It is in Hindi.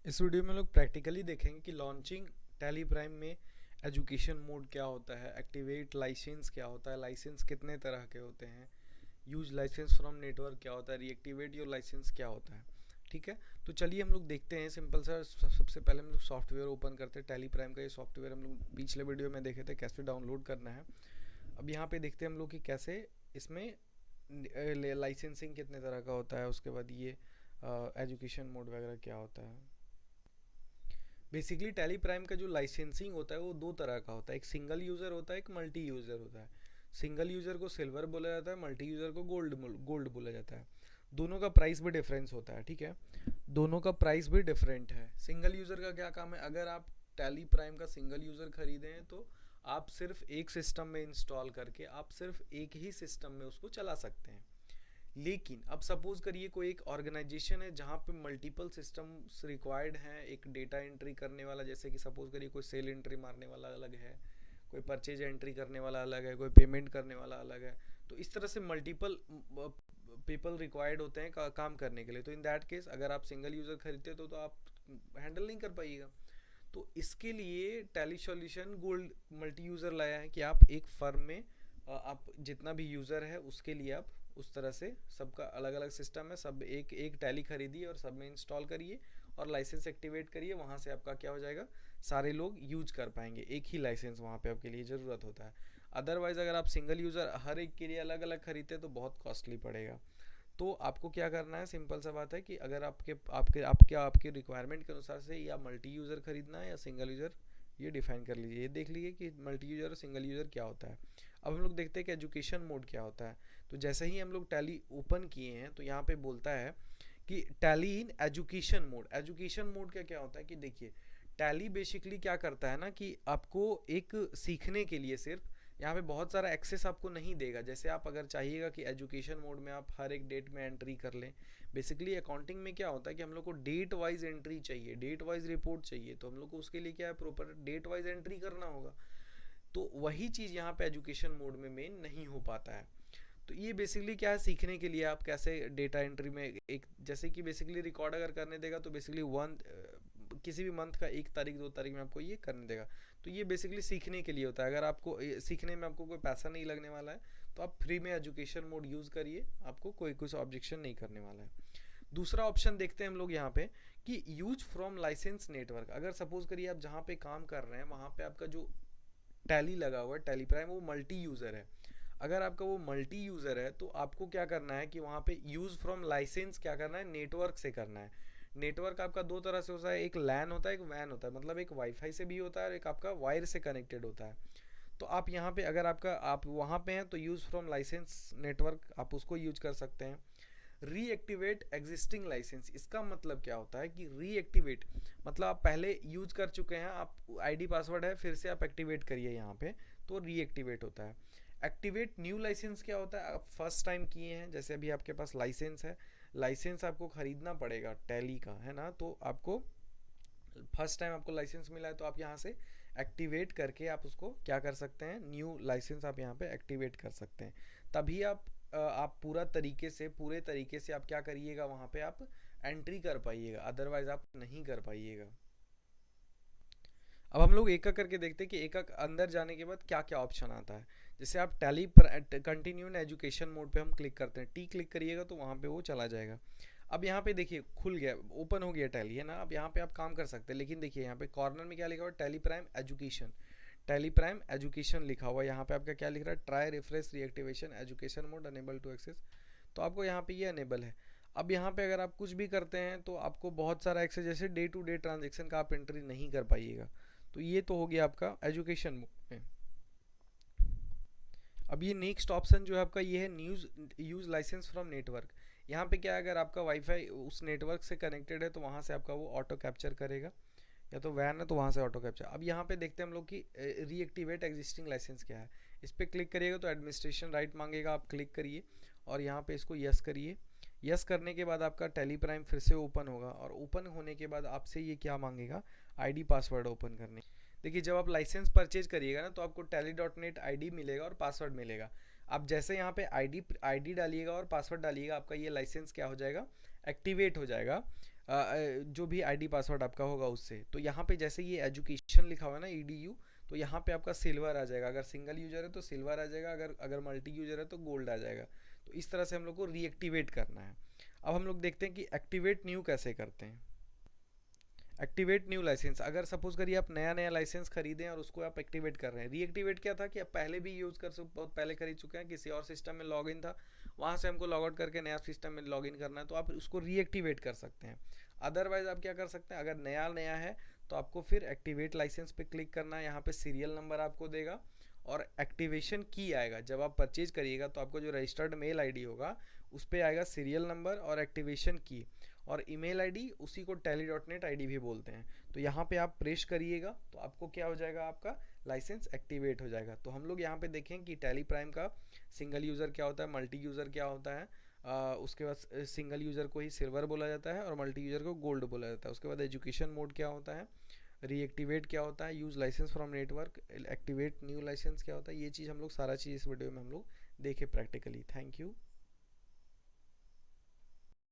इस वीडियो में लोग प्रैक्टिकली देखेंगे कि लॉन्चिंग टैली प्राइम में एजुकेशन मोड क्या होता है, एक्टिवेट लाइसेंस क्या होता है, लाइसेंस कितने तरह के होते हैं, यूज लाइसेंस फ्रॉम नेटवर्क क्या होता है, रीएक्टिवेट योर लाइसेंस क्या होता है। ठीक है, तो चलिए हम लोग देखते हैं सिंपल सा। सबसे पहले हम लोग सॉफ्टवेयर ओपन करते हैं। टैली प्राइम का ये सॉफ्टवेयर हम लोग पिछले वीडियो में देखे थे कैसे डाउनलोड करना है। अब यहाँ पे देखते हैं हम लोग कि कैसे इसमें लाइसेंसिंग कितने तरह का होता है, उसके बाद ये एजुकेशन मोड वगैरह क्या होता है। बेसिकली टैली प्राइम का जो लाइसेंसिंग होता है वो दो तरह का होता है, एक सिंगल यूज़र होता है, एक मल्टी यूज़र होता है। सिंगल यूज़र को सिल्वर बोला जाता है, मल्टी यूज़र को गोल्ड गोल्ड बोला जाता है। दोनों का प्राइस भी डिफरेंस होता है। ठीक है, दोनों का प्राइस भी डिफरेंट है। सिंगल यूज़र का क्या काम है, अगर आप टैली प्राइम का सिंगल यूज़र खरीदें हैं तो आप सिर्फ एक सिस्टम में इंस्टॉल करके आप सिर्फ एक ही सिस्टम में उसको चला सकते हैं। लेकिन अब सपोज करिए कोई एक ऑर्गेनाइजेशन है जहाँ पे मल्टीपल सिस्टम्स रिक्वायर्ड हैं, एक डेटा एंट्री करने वाला, जैसे कि सपोज करिए कोई सेल एंट्री मारने वाला अलग है, कोई परचेज एंट्री करने वाला अलग है, कोई पेमेंट करने वाला अलग है। तो इस तरह से मल्टीपल पीपल रिक्वायर्ड होते हैं काम करने के लिए। तो इन दैट केस अगर आप सिंगल यूज़र खरीदते तो आप हैंडल नहीं कर पाइएगा। तो इसके लिए tally solution gold multi user लाया है कि आप एक फर्म में आप जितना भी यूज़र है उसके लिए आप उस तरह से सबका अलग अलग सिस्टम है, सब एक एक टैली खरीदिए और सब में इंस्टॉल करिए और लाइसेंस एक्टिवेट करिए। वहाँ से आपका क्या हो जाएगा, सारे लोग यूज कर पाएंगे। एक ही लाइसेंस वहाँ पे आपके लिए ज़रूरत होता है। अदरवाइज़ अगर आप सिंगल यूज़र हर एक के लिए अलग अलग खरीदते तो बहुत कॉस्टली पड़ेगा। तो आपको क्या करना है, सिंपल सा बात है कि अगर आपके आपके आपके आपके रिक्वायरमेंट के अनुसार से या मल्टी यूज़र खरीदना है या सिंगल यूज़र, ये डिफाइन कर लीजिए। ये देख लीजिए कि मल्टी यूज़र और सिंगल यूज़र क्या होता है। अब हम लोग देखते हैं कि एजुकेशन मोड क्या होता है। तो जैसे ही हम लोग टैली ओपन किए हैं तो यहाँ पे बोलता है कि tally in education mode. Education mode का क्या होता है कि देखिए, टैली बेसिकली क्या करता है ना कि आपको एक सीखने के लिए सिर्फ यहाँ पे बहुत सारा एक्सेस आपको नहीं देगा। जैसे आप अगर चाहिएगा कि एजुकेशन मोड में आप हर एक डेट में एंट्री कर लें। बेसिकली अकाउंटिंग में क्या होता है कि हम लोग को डेट वाइज एंट्री चाहिए, डेट वाइज रिपोर्ट चाहिए, तो हम लोग को उसके लिए क्या है, प्रॉपर डेट वाइज एंट्री करना होगा। तो वही चीज़ यहाँ पे एजुकेशन मोड में मेन नहीं हो पाता है। तो ये बेसिकली क्या है, सीखने के लिए आप कैसे डेटा एंट्री में एक, जैसे कि बेसिकली रिकॉर्ड अगर करने देगा तो बेसिकली वन किसी भी मंथ का 1 तारीख 2 तारीख में आपको ये करने देगा। तो ये बेसिकली सीखने के लिए होता है। अगर आपको सीखने में आपको कोई पैसा नहीं लगने वाला है तो आप फ्री में एजुकेशन मोड यूज़ करिए, आपको कोई कुछ ऑब्जेक्शन नहीं करने वाला है। दूसरा ऑप्शन देखते हैं हम लोग यहाँ पे कि यूज फ्रॉम लाइसेंस नेटवर्क। अगर सपोज करिए आप जहाँ पे काम कर रहे हैं वहाँ पे आपका जो टैली लगा हुआ है टैली प्राइम, वो मल्टी यूज़र है। अगर आपका वो मल्टी यूज़र है तो आपको क्या करना है कि वहाँ पे यूज़ फ्रॉम लाइसेंस क्या करना है, नेटवर्क से करना है। नेटवर्क आपका दो तरह से होता है, एक लैन होता है, एक वैन होता है। मतलब एक वाईफाई से भी होता है और एक आपका वायर से कनेक्टेड होता है। तो आप यहाँ पे अगर आपका आप वहाँ पे हैं तो यूज़ फ्रॉम लाइसेंस नेटवर्क आप उसको यूज कर सकते हैं। रीएक्टिवेट एग्जिस्टिंग लाइसेंस, इसका मतलब क्या होता है कि रीएक्टिवेट मतलब आप पहले यूज कर चुके हैं, आप आईडी पासवर्ड है, फिर से आप एक्टिवेट करिए यहाँ पे, तो रीएक्टिवेट होता है। एक्टिवेट न्यू लाइसेंस क्या होता है, आप फर्स्ट टाइम किए हैं, जैसे अभी आपके पास लाइसेंस है, लाइसेंस आपको खरीदना पड़ेगा टैली का, है ना। तो आपको फर्स्ट टाइम आपको लाइसेंस मिला है तो आप यहाँ से एक्टिवेट करके आप उसको क्या कर सकते हैं, न्यू लाइसेंस आप यहाँ पे एक्टिवेट कर सकते हैं। तभी आप पूरे तरीके से आप क्या करिएगा, वहाँ पे आप एंट्री कर पाइएगा, अदरवाइज आप नहीं कर पाइएगा। अब हम लोग एक एक करके देखते हैं कि एक एक अंदर जाने के बाद क्या क्या ऑप्शन आता है। जैसे आप tally continue in education mode पे हम क्लिक करते हैं, टी क्लिक करिएगा तो वहाँ पे वो चला जाएगा। अब यहाँ पे देखिए खुल गया, ओपन हो गया टैली, है ना। अब यहाँ पे आप काम कर सकते हैं, लेकिन देखिए यहाँ पे कॉर्नर में क्या लिखा हुआ है, tally prime education. Tally prime education लिखा हुआ है, यहाँ पे आपका क्या लिख रहा है, try refresh reactivation education mode enable to access. तो आपको यहाँ पे ये अनेबल है। अब यहाँ पे अगर आप कुछ भी करते हैं तो आपको बहुत सारा एक्सेस, जैसे डे टू डे ट्रांजेक्शन का आप एंट्री नहीं कर पाइएगा। तो ये तो हो गया आपका एजुकेशन मोड में। अब ये नेक्स्ट ऑप्शन जो है आपका ये है news use license from network. यहाँ पे क्या है, अगर आपका वाईफाई उस नेटवर्क से कनेक्टेड है तो वहाँ से आपका वो ऑटो कैप्चर करेगा, या तो वैन है तो वहाँ से ऑटो कैप्चर। अब यहाँ पे देखते हैं हम लोग कि रीएक्टिवेट एग्जिस्टिंग लाइसेंस क्या है। इस पर क्लिक करिएगा तो एडमिनिस्ट्रेशन राइट मांगेगा, आप क्लिक करिए और यहाँ पे इसको यस करिए। यस करने के बाद आपका टैली प्राइम फिर से ओपन होगा और ओपन होने के बाद आपसे ये क्या मांगेगा, आईडी पासवर्ड ओपन करने। देखिए जब आप लाइसेंस परचेज करिएगा ना तो आपको tally.net आईडी मिलेगा और पासवर्ड मिलेगा। आप जैसे यहाँ पे आईडी डालिएगा और पासवर्ड डालिएगा, आपका ये लाइसेंस क्या हो जाएगा, एक्टिवेट हो जाएगा। जो भी आईडी पासवर्ड आपका होगा उससे। तो यहाँ पे जैसे ये एजुकेशन लिखा हुआ है ना ईडीयू, तो यहाँ पे आपका सिल्वर आ जाएगा। अगर सिंगल यूजर है तो सिल्वर आ जाएगा, अगर अगर मल्टी यूजर है तो गोल्ड आ जाएगा। तो इस तरह से हम लोग को रीएक्टिवेट करना है। अब हम लोग देखते हैं कि एक्टिवेट न्यू कैसे करते हैं। एक्टिवेट न्यू लाइसेंस, अगर सपोज करिए आप नया नया लाइसेंस खरीदें और उसको आप एक्टिवेट कर रहे हैं। रीएक्टिवेट क्या था कि आप पहले भी यूज़ कर सकते, बहुत पहले खरीद चुके हैं, किसी और सिस्टम में लॉगिन था, वहाँ से हमको लॉग आउट करके नया सिस्टम में लॉगिन करना है, तो आप उसको रीएक्टिवेट कर सकते हैं। अदरवाइज आप क्या कर सकते हैं, अगर नया नया है तो आपको फिर एक्टिवेट लाइसेंस पे क्लिक करना है। यहाँ पे सीरियल नंबर आपको देगा और एक्टिवेशन की आएगा। जब आप परचेज करिएगा तो आपको जो रजिस्टर्ड मेल आईडी होगा उस पर आएगा सीरियल नंबर और एक्टिवेशन की, और ईमेल आईडी उसी को tally.net आईडी भी बोलते हैं। तो यहाँ पे आप प्रेस करिएगा तो आपको क्या हो जाएगा, आपका लाइसेंस एक्टिवेट हो जाएगा। तो हम लोग यहाँ पे देखें कि टैली प्राइम का सिंगल यूज़र क्या होता है, मल्टी यूज़र क्या होता है। उसके बाद सिंगल यूज़र को ही सिल्वर बोला जाता है और मल्टी यूज़र को गोल्ड बोला जाता है। उसके बाद एजुकेशन मोड क्या होता है, रीएक्टिवेट क्या होता है, use license from network, activate new license क्या होता है। ये चीज़ हम लोग सारा चीज़ इस वीडियो में हम लोग देखे प्रैक्टिकली। Thank you.